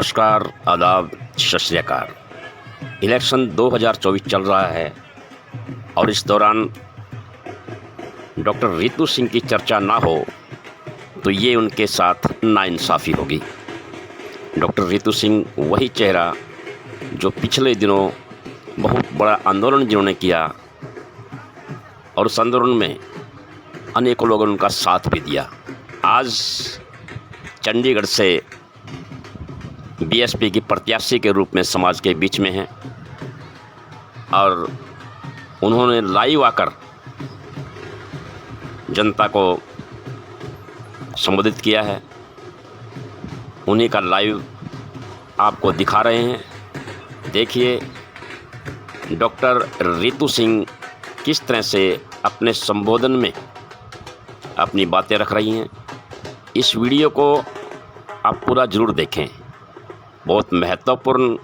नमस्कार, आदाब, सत श्री अकाल। इलेक्शन 2024 चल रहा है और इस दौरान डॉक्टर रितु सिंह की चर्चा ना हो तो ये उनके साथ नाइंसाफ़ी होगी। डॉक्टर रितु सिंह वही चेहरा जो पिछले दिनों बहुत बड़ा आंदोलन जिन्होंने किया और उस आंदोलन में अनेकों लोगों ने उनका साथ भी दिया। आज चंडीगढ़ से बीएसपी की प्रत्याशी के रूप में समाज के बीच में हैं और उन्होंने लाइव आकर जनता को संबोधित किया है। उन्हीं का लाइव आपको दिखा रहे हैं। देखिए डॉक्टर रितु सिंह किस तरह से अपने संबोधन में अपनी बातें रख रही हैं। इस वीडियो को आप पूरा ज़रूर देखें। बहुत महत्वपूर्ण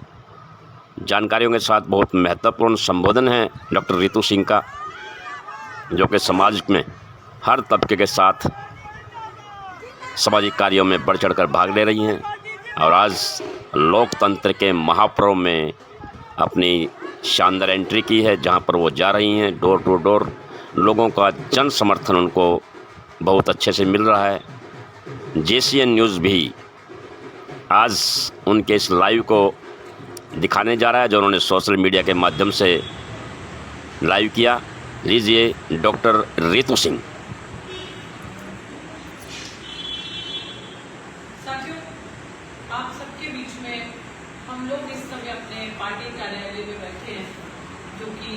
जानकारियों के साथ बहुत महत्वपूर्ण संबोधन है डॉक्टर रितु सिंह का, जो कि समाज में हर तबके के साथ सामाजिक कार्यों में बढ़ चढ़ कर भाग ले रही हैं और आज लोकतंत्र के महापर्व में अपनी शानदार एंट्री की है, जहां पर वो जा रही हैं। डोर टू डोर लोगों का जन समर्थन उनको बहुत अच्छे से मिल रहा है। जेसीएन न्यूज़ भी आज उनके इस लाइव को दिखाने जा रहा है, जो उन्होंने सोशल मीडिया के माध्यम से लाइव किया। लीजिए डॉक्टर रितु सिंह। साथियों, आप सबके बीच में हम लोग इस समय अपने पार्टी कार्यालय में बैठे हैं, जो कि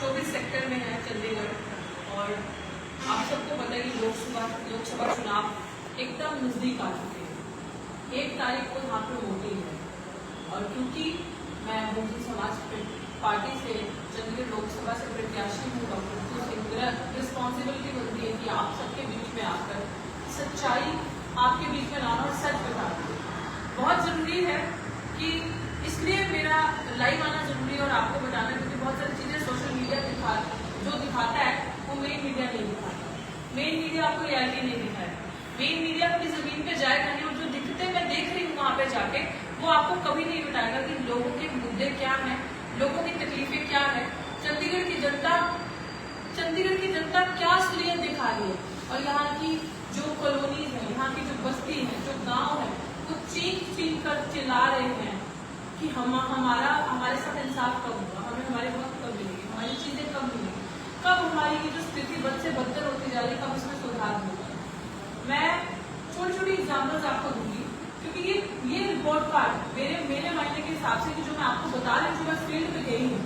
24 सेक्टर में है चंडीगढ़। और आप सबको पता है कि लोकसभा चुनाव एकदम नजदीक आ चुके हैं। 1 तारीख को यहाँ पर वोटिंग है और क्योंकि मैं बहुजन समाज पार्टी से चंडीगढ़ लोकसभा से प्रत्याशी हूँ, डॉक्टर सिंह, रिस्पॉन्सिबिलिटी बनती है कि आप सबके बीच में आकर सच्चाई आपके बीच में लाना और सच बताना बहुत जरूरी है। कि इसलिए मेरा लाइव आना जरूरी है और आपको बताना, क्योंकि बहुत सारी चीजें सोशल मीडिया जो दिखाता है वो मेन मीडिया नहीं दिखाता। मेन मीडिया आपको रियलिटी नहीं दिखाएगा। मेन मीडिया अपनी जमीन पे जाएगा नहीं और जो दिखते मैं देख रही हूँ वहां पे जाके, वो आपको कभी नहीं बताएगा कि लोगों के मुद्दे क्या हैं, लोगों की तकलीफें क्या है, चंडीगढ़ की जनता क्या असलियत दिखा रही है। और यहाँ की जो कॉलोनीज है, यहाँ की जो बस्ती है, जो गांव है, वो चीख कर चिल्ला रहे हैं कि हमारे साथ इंसाफ कब होगा, हमें हमारे वक्त कब मिलेगी, हमारी चीजें कब मिलेगी, कब हमारी जो स्थिति बद से बदतर होती जा रही है, कब इसमें सुधार होगा। मैं छोटी छोटी एग्जाम्पल्स आपको दूंगी, क्योंकि ये रिपोर्ट कार्ड मेरे मायने के हिसाब से कि जो मैं आपको बता रही हूँ, जो मैं फील्ड में गई हूँ,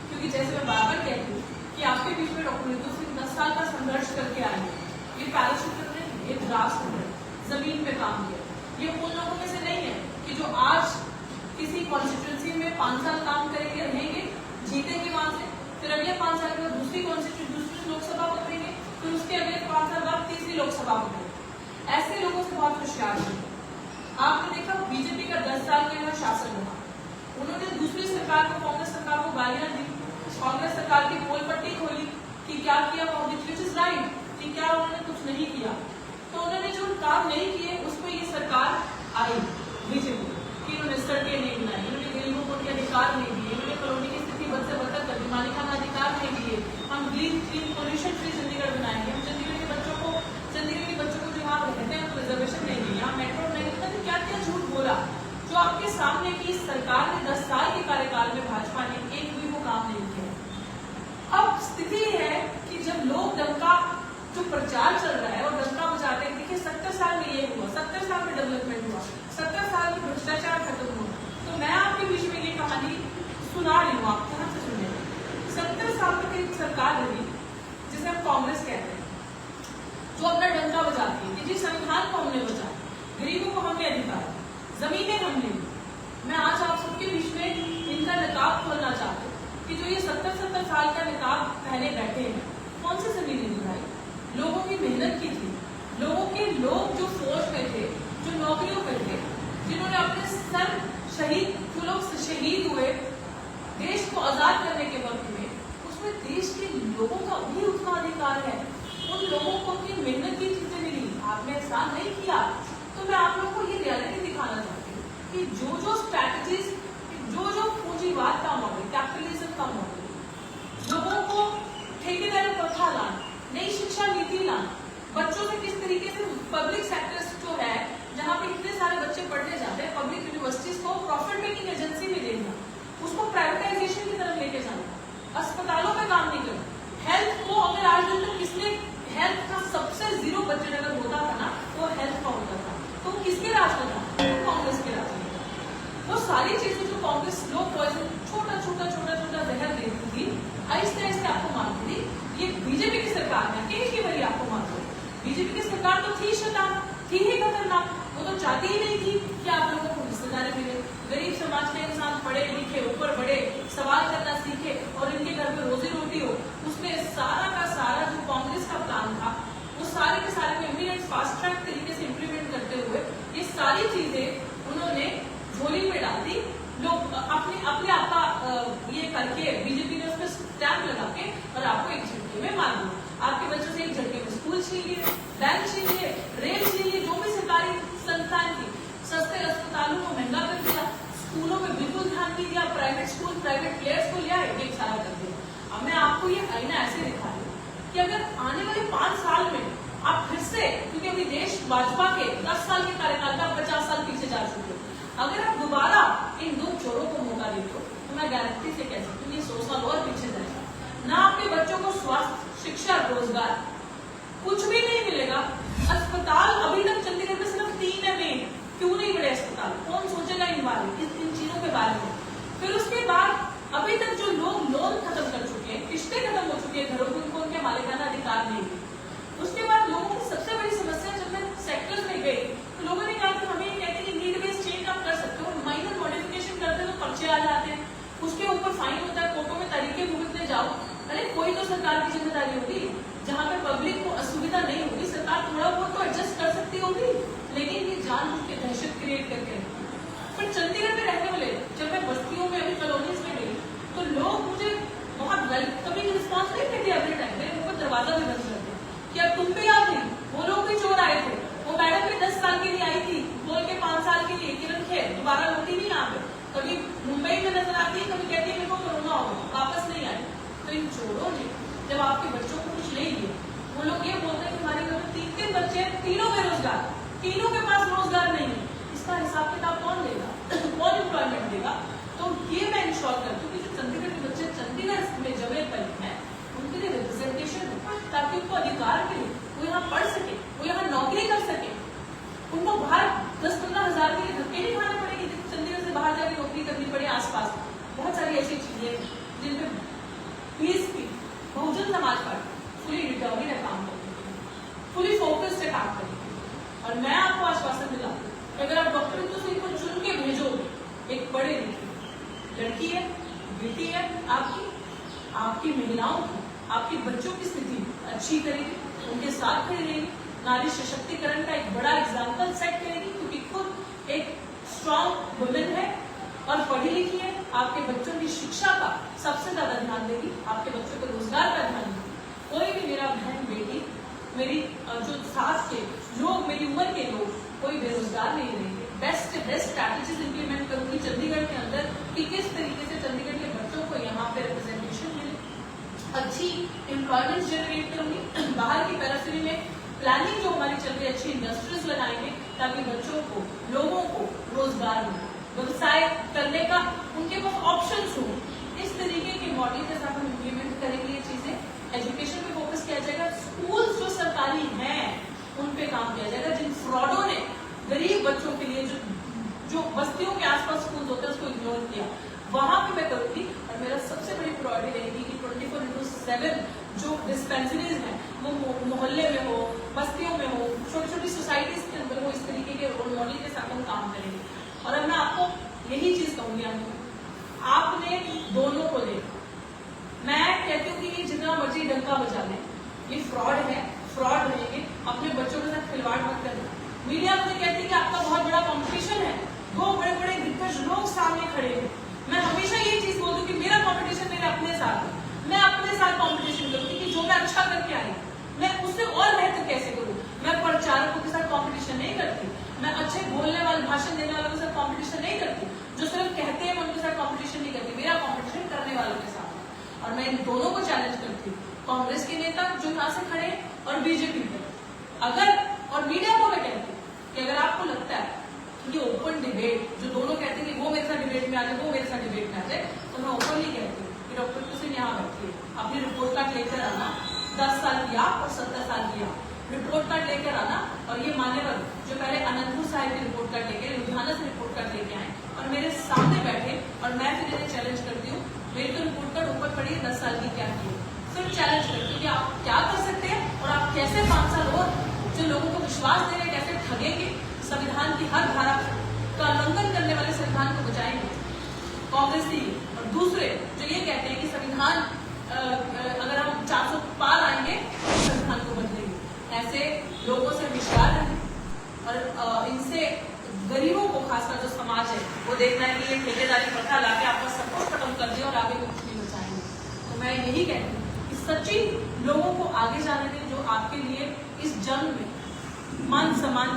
क्योंकि जैसे मैं बार कहती हूँ कि आपके बीच में डॉक्टर रितु सिंह 10 साल का संघर्ष करके आए हैं। ये पैराशूटर ने एक राष्ट्र में जमीन पे काम किया। ये उन लोगों में से नहीं है कि जो आज किसी कॉन्स्टिट्यूंसी में 5 साल काम करेंगे, रहेंगे, जीतेंगे वहां से, फिर अगले 5 साल में दूसरी लोकसभा पकड़ेंगे, फिर उसके अगले 5 साल बाद तीसरी लोकसभा पकड़ेंगे। ऐसे लोगों से बहुत होशियार है। आपने देखा बीजेपी का 10 साल का यहाँ शासन रहा, उन्होंने दूसरी सरकार को, कांग्रेस सरकार को गालियां दी, कांग्रेस सरकार की पोल पट्टी खोली कि क्या किया कांग्रेस, विच इज राइट, कि क्या उन्होंने कुछ नहीं किया। तो उन्होंने जो काम नहीं किए उस पर ये सरकार आई बीजेपी कि उन्होंने सड़कें नहीं बनाई, उन्होंने गरीबों को अधिकार नहीं दिए, उन्होंने कॉलोनी की स्थिति बद से बदतर कर दी, मालिकाना अधिकार नहीं दिए। हम क्लीन पोल्यूशन फ्री चंडीगढ़ बनाएंगे, हम चंडीगढ़ के बच्चों को जो यहाँ रहते हैं तो रिजर्वेशन नहीं दी, यहाँ मेट्रो नहीं होता। तो क्या क्या झूठ बोला जो आपके सामने की सरकार ने 10 साल के कार्यकाल में भाजपा ने एक भी वो काम नहीं किया। अब स्थिति है कि जब लोग डंका जो प्रचार चल रहा है और डंका बजाते हैं, देखिए 70 साल में ये हुआ, 70 साल में डेवलपमेंट हुआ, 70 साल में भ्रष्टाचार खत्म हुआ। तो मैं आपके बीच में ये कहानी सुना रही हूँ, आप ध्यान से सुनिए। 70 साल तक एक सरकार रही जिसे हम कांग्रेस कहते हैं, जो अपना डंका बजाती है कि जी संविधान को हमने बचाया, गरीबों को हमने अधिकार, जमीनें हमने ली। मैं आज आप सबके बीच में इनका नकाब खोलना चाहती हूँ कि जो ये 70 साल का नकाब पहले बैठे हैं, कौन सी जमीनें निभाई, लोगों की मेहनत की थी, लोग जो फौज में थे, जो नौकरियों पे थे, जिन्होंने अपने सर जो लोग शहीद हुए देश को आजाद करने के वक्त में, उसमें देश के लोगों का भी उतना अधिकार है। उन लोगों को अपनी मेहनत की चीजें मिली, आपने एहसान नहीं किया। तो मैं आप लोगों को ये रियलिटी दिखाना चाहती हूँ कि बच्चों से किस तरीके से पब्लिक सेक्टर्स जो है जहाँ पे इतने सारे बच्चे पढ़ने जाते हैं, पब्लिक यूनिवर्सिटीज को प्रॉफिट मेकिंग एजेंसी में देना, उसको प्राइवेटाइजेशन की तरफ लेके जाना, अस्पतालों में काम नहीं करना, हेल्थ को अगर आज दिन तक किसने हेल्थ का सबसे जीरो बजट अगर होता था ना वो हेल्थ का होता था, तो किसके राज में था? कांग्रेस के राज में था। वो सारी चीजें जो कांग्रेस लो पॉइजन छोटा छोटा जहर देती थी, आहिस्ते आहिस्ते आपको मारती थी। ये बीजेपी की सरकार है, की वही आपको मारती है। बीजेपी की सरकार तो थी शैतान, थी ही खतरनाक, वो तो चाहती ही नहीं थी कि आप लोगों को हिस्सेदारी मिले। गरीब समाज के इंसान पढ़े लिखे ऊपर बढ़े, सवाल करना सीखे और इनके घर में रोजी रोटी हो, उसमें सारा का सारा जो कांग्रेस का प्लान था वो सारे के सारे को इमीडिएट फास्ट ट्रैक तरीके से इम्प्लीमेंट करते हुए ये सारी चीजें उन्होंने झोली में डाल दी। लोग अपने आपका ये करके बीजेपी ने उस पर स्टैम्प लगा के और आपको एक झटके में मार दिया। आपके बच्चों से एक झटके में स्कूल छीन लिए, बैंक छीन लिए, रेल छीन लिए, जो भी सरकारी संस्थाएं थी, सस्ते अस्पतालों को महंगा कर दिया, स्कूलों में बिल्कुल ध्यान नहीं दिया, प्राइवेट स्कूल प्राइवेट प्लेयर्स को लिया, एक सारा कर दिया। अब मैं आपको ये आईना ऐसे दिखा रही हूँ कि अगर आने वाले 5 साल में आप फिर से, क्योंकि अभी देश भाजपा के 10 साल के कार्यकाल का 50 साल पीछे जा चुके हो, अगर आप दोबारा इन दो चोरों को मौका देते हो तो मैं गारंटी से कह सकती हूँ ये 100 साल और पीछे जाएगा। ना आपके बच्चों को स्वास्थ्य, शिक्षा, रोजगार कुछ भी नहीं मिलेगा। अस्पताल अभी तक चंडीगढ़ में सिर्फ 3 है मेन, क्यों नहीं बड़े अस्पताल? कौन सोचेगा इन चीजों के बारे में? फिर उसके बाद अभी तक जो लोग लोन खत्म कर चुके हैं, किस्तें खत्म हो चुकी है घरों की, उनको उनके मालिकाना अधिकार नहीं है। उसके बाद लोगों की सबसे बड़ी समस्या, जब मैं सेक्टर्स में गई तो लोगों ने कहा कि हमें कहते हैं कि नीड बेस्ड चेंज आप कर सकते हो, माइनर मॉडिफिकेशन करते तो पर्चे आ जाते हैं, उसके ऊपर फाइन होता है, कोर्टों में तरीके भुगतने जाओ। अरे कोई तो सरकार की जिम्मेदारी होगी, जहाँ पे पब्लिक को असुविधा नहीं होगी सरकार थोड़ा बहुत तो एडजस्ट कर सकती होगी, लेकिन ये जानबूझ के दहशत क्रिएट करके। फिर चंडीगढ़ में रहने वाले, जब मैं बस्तियों में अभी कॉलोनीज में गई तो लोग मुझे बहुत कभी रिस्पॉन्स नहीं देते, एवरी टाइम मेरे ऊपर दरवाजा भी बंद करते कि अब तुम पे याद नहीं, वो लोग भी चोर आए थे, वो मैडम भी 10 साल के लिए आई थी बोल के 5 साल के लिए किरण खेर दोबारा लौटी नहीं यहाँ पे, कभी मुंबई में नजर आती है, कभी कहती है मेरे को कोरोना हो वापस नहीं आई। तो इन चोरों ने जब आपके बच्चों को कुछ ले लिए, वो लोग ये बोलते हैं कि हमारे घर में 3 बच्चे हैं, तीनों बेरोजगार, तीनों के पास रोजगार नहीं है, इसका हिसाब किताब कौन लेगा? कौन एम्प्लॉयमेंट देगा? तो ये मैं इंश्योर करती हूँ कि जो चंडीगढ़ के बच्चे चंडीगढ़ में जमे पले हैं उनके लिए रिप्रेजेंटेशन हो, ताकि उनको अधिकार मिले, वो यहाँ पढ़ सके, वो यहाँ नौकरी कर सके, उनको बाहर 10-15 हजार के लिए धक्के नहीं खाने पड़ेंगे, चंडीगढ़ से बाहर जाके नौकरी करनी पड़े। आसपास बहुत सारी ऐसी चीजें जिनपे PSP Bahujan Samaj party fully determined है काम करने के लिए, फुली फोकस्ड है काम करने के लिए। और मैं आपको आश्वासन दिलाती हूँ, अगर आप डॉक्टर रितु सिंह को चुन के भेजोगे, एक पढ़े लिखे लड़की है, बेटी है, आपकी महिलाओं की, आपके बच्चों की स्थिति अच्छी करेगी, उनके साथ खड़ी रहेगी, नारी सशक्तिकरण का एक बड़ा एग्जाम्पल सेट करेगी, क्योंकि खुद एक स्ट्रॉन्ग वुमेन है और पढ़ी लिखी है, आपके बच्चों की शिक्षा का सबसे ज्यादा ध्यान देगी, आपके बच्चों के रोजगार का ध्यान देगी। कोई भी मेरा बहन बेटी, मेरी जो साथ के लोग, मेरी उम्र के लोग कोई बेरोजगार नहीं रहेंगे। बेस्ट स्ट्रैटेजीज इंप्लीमेंट करूंगी चंडीगढ़ के अंदर कि किस तरीके से चंडीगढ़ के बच्चों को यहाँ पे रिप्रेजेंटेशन मिले, अच्छी एम्प्लॉयमेंट जनरेट करूंगी, बाहर की पेरिफेरी में प्लानिंग जो हमारी चल रही है, अच्छी इंडस्ट्रीज लगाएंगे ताकि बच्चों को, लोगों को रोजगार मिले, व्यवसाय करने का उनके पास ऑप्शंस हो। इस तरीके के मॉडल के साथ हम इम्प्लीमेंट करेंगे ये चीजें। एजुकेशन पे फोकस किया जाएगा, स्कूल जो सरकारी हैं उन पे काम किया जाएगा, जिन फ्रॉडों ने गरीब बच्चों के लिए जो बस्तियों के आसपास स्कूल होते हैं उसको इग्नोर किया, वहां पे मैं करूंगी। और मेरा सबसे बड़ी प्रायोरिटी रहेगी कि 24/7 जो डिस्पेंसरीज हैं वो मोहल्ले में हो, बस्तियों में हो, छोटी छोटी सोसाइटीज के अंदर हो, इस तरीके के रोल मॉडल के साथ हम काम करेंगे। और अब मैं आपको यही चीज कहूंगी, आपने दोनों को ले, मैं कहती हूँ कि ये जितना मर्जी डंका बजा लें, ये फ्रॉड है, फ्रॉड रहेंगे, अपने बच्चों के साथ खिलवाड़ मत करना। मीडिया मुझे कहती है कि आपका बहुत बड़ा कंपटीशन है, 2 बड़े बड़े दिग्गज लोग सामने खड़े हैं। मैं हमेशा ये चीज बोलती हूँ कि मेरा कंपटीशन मेरे अपने साथ है, मैं अपने साथ कंपटीशन करूँ कि जो मैं अच्छा करके आई मैं उससे और बेहतर कैसे करूँ। मैं प्रचारकों के साथ कंपटीशन नहीं करती, मैं अच्छे बोलने वाले, भाषण देने वालों के साथ कंपटीशन नहीं करती, जो सिर्फ कहते हैं मैं उनके साथ कंपटीशन नहीं करती, मेरा कंपटीशन करने वालों के साथ है। और मैं इन दोनों को चैलेंज करती हूँ, कांग्रेस के नेता जो यहाँ से खड़े और बीजेपी पे, अगर, और मीडिया को मैं कहती हूँ कि अगर आपको लगता है कि ये ओपन डिबेट, जो दोनों कहते हैं कि वो मेरे साथ डिबेट में आ जाए, वो मेरे साथ डिबेट में आ जाए, तो मैं ओपनली कहती हूँ कि डॉक्टर ऋतु सिंह यहाँ बैठिए, अपनी रिपोर्ट कार्ड लेकर आना, 10 साल की आप और 70 साल की आप, रिपोर्ट कार्ड लेकर आना। और ये मान्यवर जो पहले अनंतपुर साहिब की रिपोर्ट कार्ड लेके, लुधियाना से रिपोर्ट कार्ड लेके आए और मेरे सामने बैठे, और मैं फिर इन्हें चैलेंज करती हूँ, मेरी तो रिपोर्ट कार्ड ऊपर पड़ी है 10 साल की, क्या की, फिर चैलेंज करती हूँ कि आप क्या कर सकते हैं और आप कैसे 5 साल और जो लोगों को विश्वास दे रहे हैं, कैसे ठगेंगे, संविधान की हर धारा का उल्लंघन करने वाले संविधान को बचाएंगे कांग्रेसी। और दूसरे जो ये कहते हैं कि संविधान अगर हम 400 पार आएंगे तो संविधान को बदलेंगे, ऐसे लोगों से विश्वास है। और इनसे गरीबों को, खासकर जो समाज है, वो देखना है कि ये ठेकेदारी प्रथा लाके आपका सब कुछ खत्म कर दे और आगे को कुछ नहीं बचाएंगे। तो मैं यही कहती हूँ कि सच्ची लोगों को आगे जाने दें, जो आपके लिए इस जंग में मान सम्मान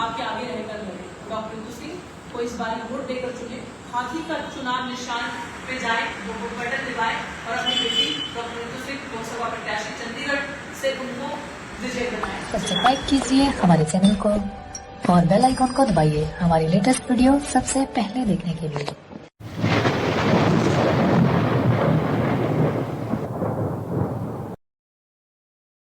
आपके आगे रहकर लड़े। डॉक्टर ऋतु सिंह को इस बार वोट देकर चुने, हाथी का चुनाव निशान पे जाए, वो बटन दबाए और अपनी बेटी डॉक्टर ऋतु सिंह लोकसभा प्रत्याशी चंडीगढ़ से उनको विजय बनाए। सब्सक्राइब कीजिए हमारे चैनल को और बेल आइकॉन को दबाइए हमारी लेटेस्ट वीडियो सबसे पहले देखने के लिए।